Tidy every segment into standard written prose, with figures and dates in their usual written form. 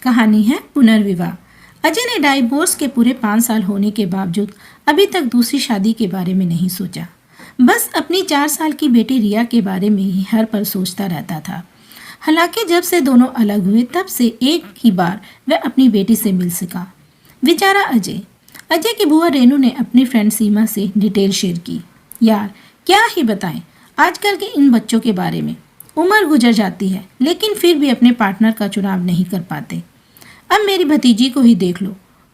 कहानी है पुनर्विवाह। अजय ने डाइवोर्स के पूरे 5 साल होने के बावजूद अभी तक दूसरी शादी के बारे में नहीं सोचा। बस अपनी 4 साल की बेटी रिया के बारे में ही हर पल सोचता रहता था। हालांकि जब से दोनों अलग हुए तब से एक ही बार वह अपनी बेटी से मिल सका। बेचारा अजय की बुआ रेनू ने अपनी फ्रेंड सीमा से डिटेल शेयर की। यार क्या ही बताएं आजकल के इन बच्चों के बारे में। उम्र गुजर जाती है लेकिन फिर भी अपने पार्टनर का चुनाव नहीं कर पाते। अब मेरी भतीजी को ही देख लो,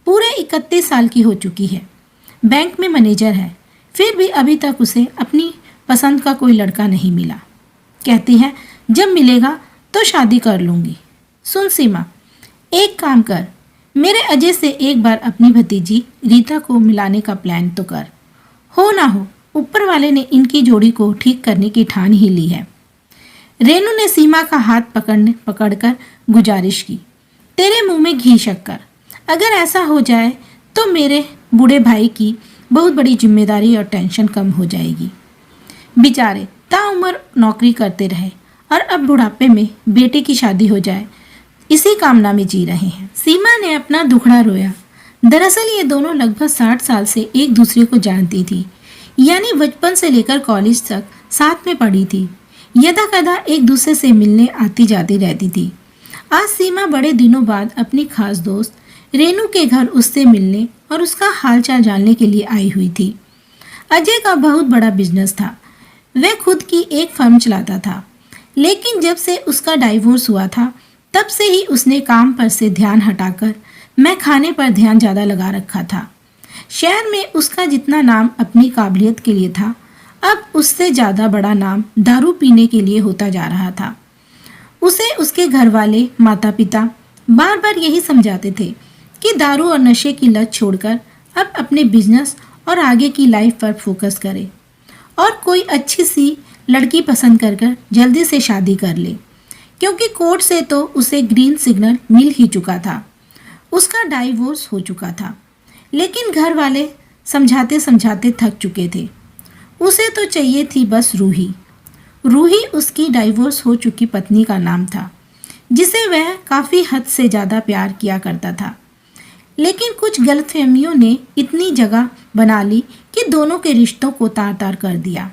पूरे 31 साल की हो चुकी है, बैंक में मैनेजर है, फिर भी अभी तक उसे अपनी पसंद का कोई लड़का नहीं मिला। कहती है जब मिलेगा तो शादी कर लूँगी। सुन सीमा, एक काम कर, मेरे अजय से एक बार अपनी भतीजी रीता को मिलाने का प्लान तो कर। हो ना हो ऊपर वाले ने इनकी जोड़ी को ठीक करने की ठान ही ली है। रेनू ने सीमा का हाथ पकड़कर गुजारिश की, तेरे मुंह में घी शक्कर, अगर ऐसा हो जाए तो मेरे बूढ़े भाई की बहुत बड़ी जिम्मेदारी और टेंशन कम हो जाएगी। बेचारे ताउम्र नौकरी करते रहे और अब बुढ़ापे में बेटे की शादी हो जाए, इसी कामना में जी रहे हैं। सीमा ने अपना दुखड़ा रोया। दरअसल ये दोनों लगभग 60 साल से एक दूसरे को जानती थी, यानी बचपन से लेकर कॉलेज तक साथ में पढ़ी थी। यदा कदा एक दूसरे से मिलने आती जाती रहती थी। आज सीमा बड़े दिनों बाद अपनी खास दोस्त रेनू के घर उससे मिलने और उसका हालचाल जानने के लिए आई हुई थी। अजय का बहुत बड़ा बिजनेस था, वह खुद की एक फर्म चलाता था, लेकिन जब से उसका डाइवोर्स हुआ था तब से ही उसने काम पर से ध्यान हटाकर मैं खाने पर ध्यान ज़्यादा लगा रखा था। शहर में उसका जितना नाम अपनी काबिलियत के लिए था, अब उससे ज़्यादा बड़ा नाम दारू पीने के लिए होता जा रहा था। उसे उसके घर वाले माता पिता बार बार यही समझाते थे कि दारू और नशे की लत छोड़कर अब अपने बिजनेस और आगे की लाइफ पर फोकस करे और कोई अच्छी सी लड़की पसंद कर जल्दी से शादी कर ले, क्योंकि कोर्ट से तो उसे ग्रीन सिग्नल मिल ही चुका था, उसका डाइवोर्स हो चुका था। लेकिन घर वाले समझाते समझाते थक चुके थे। उसे तो चाहिए थी बस रूही उसकी डाइवोर्स हो चुकी पत्नी का नाम था, जिसे वह काफ़ी हद से ज़्यादा प्यार किया करता था। लेकिन कुछ गलतफहमियों ने इतनी जगह बना ली कि दोनों के रिश्तों को तार तार कर दिया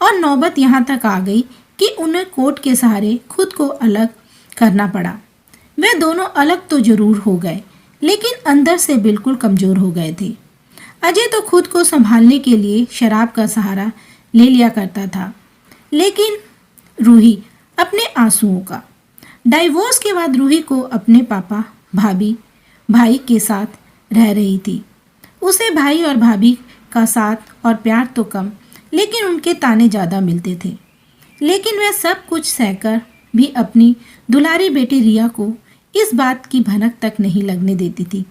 और नौबत यहाँ तक आ गई कि उन्हें कोर्ट के सहारे खुद को अलग करना पड़ा। वे दोनों अलग तो जरूर हो गए, लेकिन अंदर से बिल्कुल कमज़ोर हो गए थे। अजय तो खुद को संभालने के लिए शराब का सहारा ले लिया करता था, लेकिन रूही अपने आंसुओं का। डाइवोर्स के बाद रूही को अपने पापा भाभी भाई के साथ रह रही थी। उसे भाई और भाभी का साथ और प्यार तो कम, लेकिन उनके ताने ज़्यादा मिलते थे। लेकिन वह सब कुछ सहकर भी अपनी दुलारी बेटी रिया को इस बात की भनक तक नहीं लगने देती थी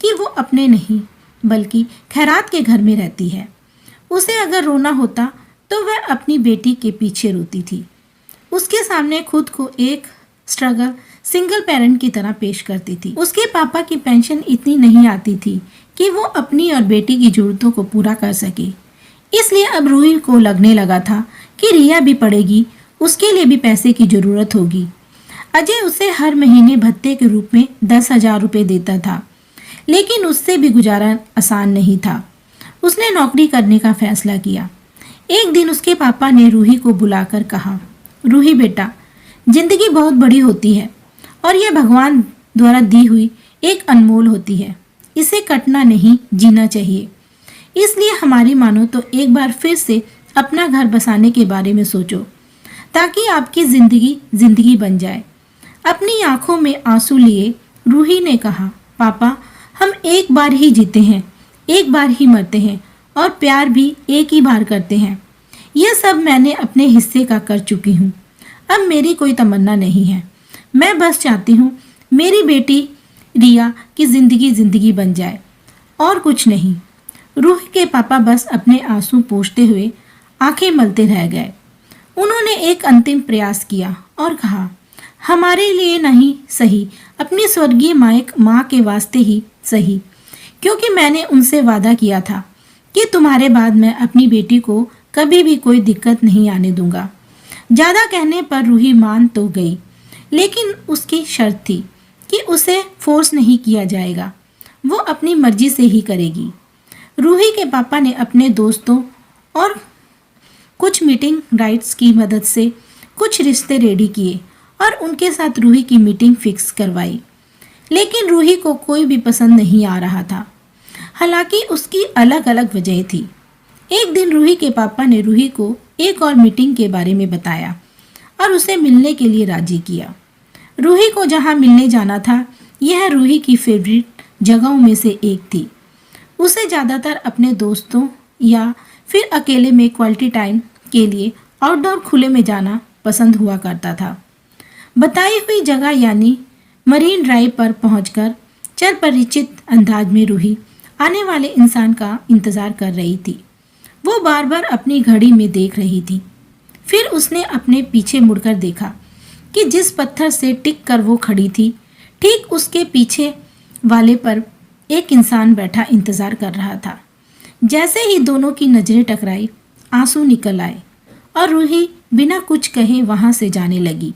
कि वो अपने नहीं बल्कि खैरात के घर में रहती है। उसे अगर रोना होता तो वह अपनी बेटी के पीछे रोती थी। उसके सामने खुद को एक स्ट्रगल सिंगल पेरेंट की तरह पेश करती थी। उसके पापा की पेंशन इतनी नहीं आती थी कि वो अपनी और बेटी की जरूरतों को पूरा कर सके। इसलिए अब रूही को लगने लगा था कि रिया भी पढ़ेगी, उसके लिए भी पैसे की ज़रूरत होगी। अजय उसे हर महीने भत्ते के रूप में 10,000 रुपये देता था, लेकिन उससे भी गुजारा आसान नहीं था। उसने नौकरी करने का फैसला किया। एक दिन उसके पापा ने रूही को बुलाकर कहा, रूही बेटा, जिंदगी बहुत बड़ी होती है और यह भगवान द्वारा दी हुई एक अनमोल होती है, इसे कटना नहीं जीना चाहिए। इसलिए हमारी मानो तो एक बार फिर से अपना घर बसाने के बारे में सोचो, ताकि आपकी जिंदगी बन जाए। अपनी आंखों में आंसू लिए रूही ने कहा, पापा, हम एक बार ही जीते हैं, एक बार ही मरते हैं और प्यार भी एक ही बार करते हैं। यह सब मैंने अपने हिस्से का कर चुकी हूँ। अब मेरी कोई तमन्ना नहीं है। मैं बस चाहती हूँ मेरी बेटी रिया की जिंदगी बन जाए और कुछ नहीं। रूही के पापा बस अपने आंसू पोंछते हुए आंखें मलते रह गए। उन्होंने एक अंतिम प्रयास किया और कहा, हमारे लिए नहीं सही, अपनी स्वर्गीय माँ के वास्ते ही सही, क्योंकि मैंने उनसे वादा किया था कि तुम्हारे बाद मैं अपनी बेटी को कभी भी कोई दिक्कत नहीं आने दूंगा। ज़्यादा कहने पर रूही मान तो गई, लेकिन उसकी शर्त थी कि उसे फोर्स नहीं किया जाएगा, वो अपनी मर्जी से ही करेगी। रूही के पापा ने अपने दोस्तों और कुछ मीटिंग राइट्स की मदद से कुछ रिश्ते रेडी किए और उनके साथ रूही की मीटिंग फिक्स करवाई। लेकिन रूही को कोई भी पसंद नहीं आ रहा था, हालांकि उसकी अलग अलग वजह थी। एक दिन रूही के पापा ने रूही को एक और मीटिंग के बारे में बताया और उसे मिलने के लिए राजी किया। रूही को जहाँ मिलने जाना था, यह रूही की फेवरेट जगहों में से एक थी। उसे ज़्यादातर अपने दोस्तों या फिर अकेले में क्वालिटी टाइम के लिए आउटडोर खुले में जाना पसंद हुआ करता था। बताई हुई जगह यानी मरीन ड्राइव पर पहुंचकर चिर परिचित अंदाज में रूही आने वाले इंसान का इंतज़ार कर रही थी। वो बार बार अपनी घड़ी में देख रही थी। फिर उसने अपने पीछे मुड़कर देखा कि जिस पत्थर से टिक कर वो खड़ी थी, ठीक उसके पीछे वाले पर एक इंसान बैठा इंतज़ार कर रहा था। जैसे ही दोनों की नज़रें टकराई, आंसू निकल आए और रूही बिना कुछ कहे वहाँ से जाने लगी।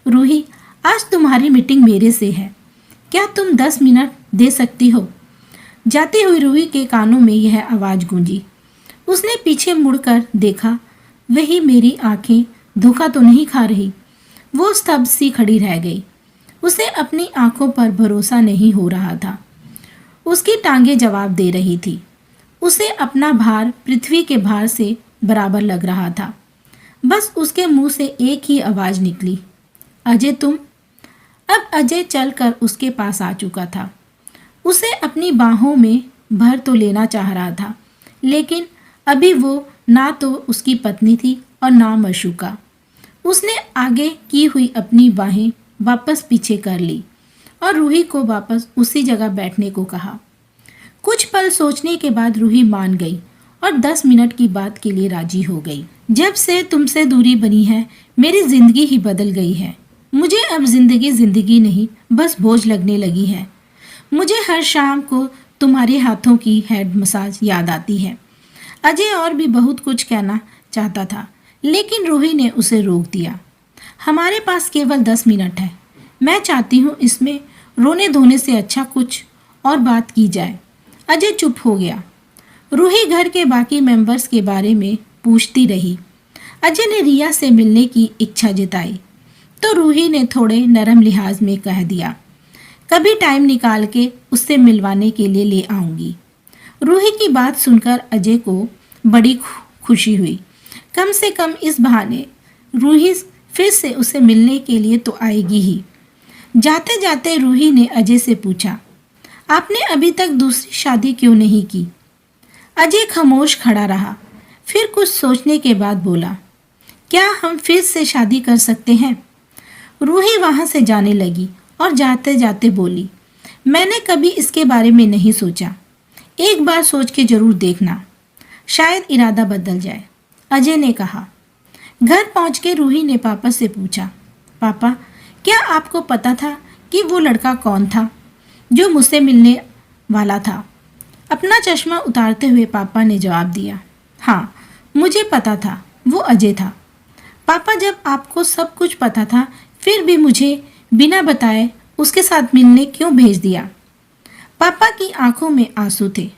रूही, आज तुम्हारी मीटिंग मेरे से है, क्या तुम 10 मिनट दे सकती हो? जाती हुई रूही के कानों में यह आवाज़ गूंजी। उसने पीछे मुड़कर देखा, वही मेरी आंखें धोखा तो नहीं खा रही। वो स्तब्ध सी खड़ी रह गई। उसे अपनी आंखों पर भरोसा नहीं हो रहा था। उसकी टांगें जवाब दे रही थी। उसे अपना भार पृथ्वी के भार से बराबर लग रहा था। बस उसके मुंह से एक ही आवाज़ निकली, अजय तुम। अब अजय चलकर उसके पास आ चुका था। उसे अपनी बाहों में भर तो लेना चाह रहा था, लेकिन अभी वो ना तो उसकी पत्नी थी और ना मशूका। उसने आगे की हुई अपनी बाहें वापस पीछे कर ली और रूही को वापस उसी जगह बैठने को कहा। कुछ पल सोचने के बाद रूही मान गई और 10 मिनट की बात के लिए राजी हो गई। जब से तुमसे दूरी बनी है, मेरी जिंदगी ही बदल गई है। मुझे अब जिंदगी नहीं, बस बोझ लगने लगी है। मुझे हर शाम को तुम्हारे हाथों की हेड मसाज याद आती है। अजय और भी बहुत कुछ कहना चाहता था, लेकिन रूही ने उसे रोक दिया। हमारे पास केवल 10 मिनट है। मैं चाहती हूँ इसमें रोने धोने से अच्छा कुछ और बात की जाए। अजय चुप हो गया। रूही घर के बाकी मेंबर्स के बारे में पूछती रही। अजय ने रिया से मिलने की इच्छा जताई, तो रूही ने थोड़े नरम लिहाज में कह दिया, कभी टाइम निकाल के उससे मिलवाने के लिए ले आऊँगी। रूही की बात सुनकर अजय को बड़ी खुशी हुई। कम से कम इस बहाने रूही फिर से उसे मिलने के लिए तो आएगी ही। जाते जाते रूही ने अजय से पूछा, आपने अभी तक दूसरी शादी क्यों नहीं की? अजय खामोश खड़ा रहा, फिर कुछ सोचने के बाद बोला, क्या हम फिर से शादी कर सकते हैं? रूही वहाँ से जाने लगी और जाते जाते बोली, मैंने कभी इसके बारे में नहीं सोचा। एक बार सोच के जरूर देखना, शायद इरादा बदल जाए, अजय ने कहा। घर पहुँच के रूही ने पापा से पूछा, पापा क्या आपको पता था कि वो लड़का कौन था जो मुझसे मिलने वाला था? अपना चश्मा उतारते हुए पापा ने जवाब दिया, हाँ मुझे पता था, वो अजय था। पापा जब आपको सब कुछ पता था, फिर भी मुझे बिना बताए उसके साथ मिलने क्यों भेज दिया? पापा की आंखों में आंसू थे।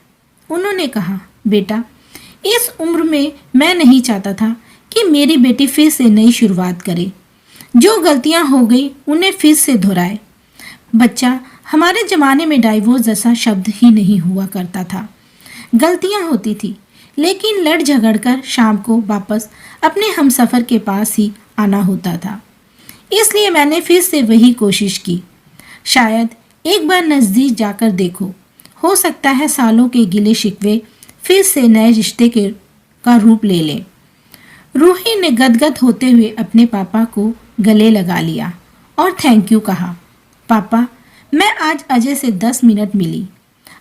उन्होंने कहा, बेटा इस उम्र में मैं नहीं चाहता था कि मेरी बेटी फिर से नई शुरुआत करे, जो गलतियां हो गई उन्हें फिर से दोहराए। बच्चा, हमारे ज़माने में डाइवोर्स जैसा शब्द ही नहीं हुआ करता था। गलतियां होती थी, लेकिन लड़ झगड़ कर शाम को वापस अपने हमसफ़र के पास ही आना होता था। इसलिए मैंने फिर से वही कोशिश की। शायद एक बार नज़दीक जाकर देखो, हो सकता है सालों के गिले शिकवे फिर से नए रिश्ते का रूप ले लें। रूही ने गदगद होते हुए अपने पापा को गले लगा लिया और थैंक यू कहा। पापा, मैं आज अजय से 10 मिनट मिली।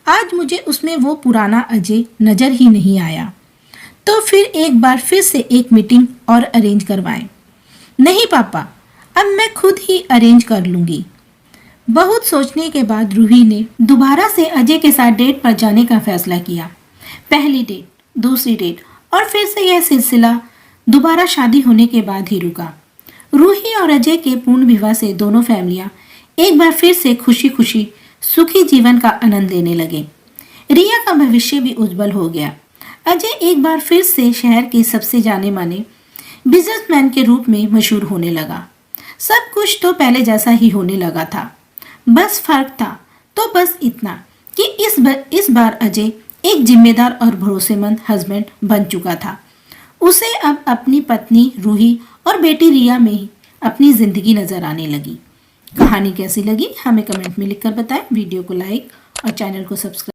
आज मुझे उसमें वो पुराना अजय नज़र ही नहीं आया। तो फिर एक बार फिर से एक मीटिंग और अरेंज करवाएं। नहीं पापा, अब मैं खुद ही अरेंज कर लूँगी। बहुत सोचने के बाद रूही ने दोबारा से अजय के साथ डेट पर जाने का फैसला किया। पहली डेट, दूसरी डेट और फिर से यह सिलसिला दोबारा शादी होने के बाद ही रुका। रूही और अजय के पूर्ण विवाह से दोनों फैमिलियां एक बार फिर से खुशी खुशी सुखी जीवन का आनंद लेने लगे। रिया का भविष्य भी उज्जवल हो गया। अजय एक बार फिर से शहर के सबसे जाने माने बिजनेसमैन के रूप में मशहूर होने लगा। सब कुछ तो पहले जैसा ही होने लगा था। बस फर्क था तो बस इतना कि इस बार अजय एक जिम्मेदार और भरोसेमंद हस्बैंड बन चुका था। उसे अब अपनी पत्नी रूही और बेटी रिया में ही अपनी जिंदगी नजर आने लगी। कहानी कैसी लगी हमें कमेंट में लिखकर बताएं। वीडियो को लाइक और चैनल को सब्सक्राइब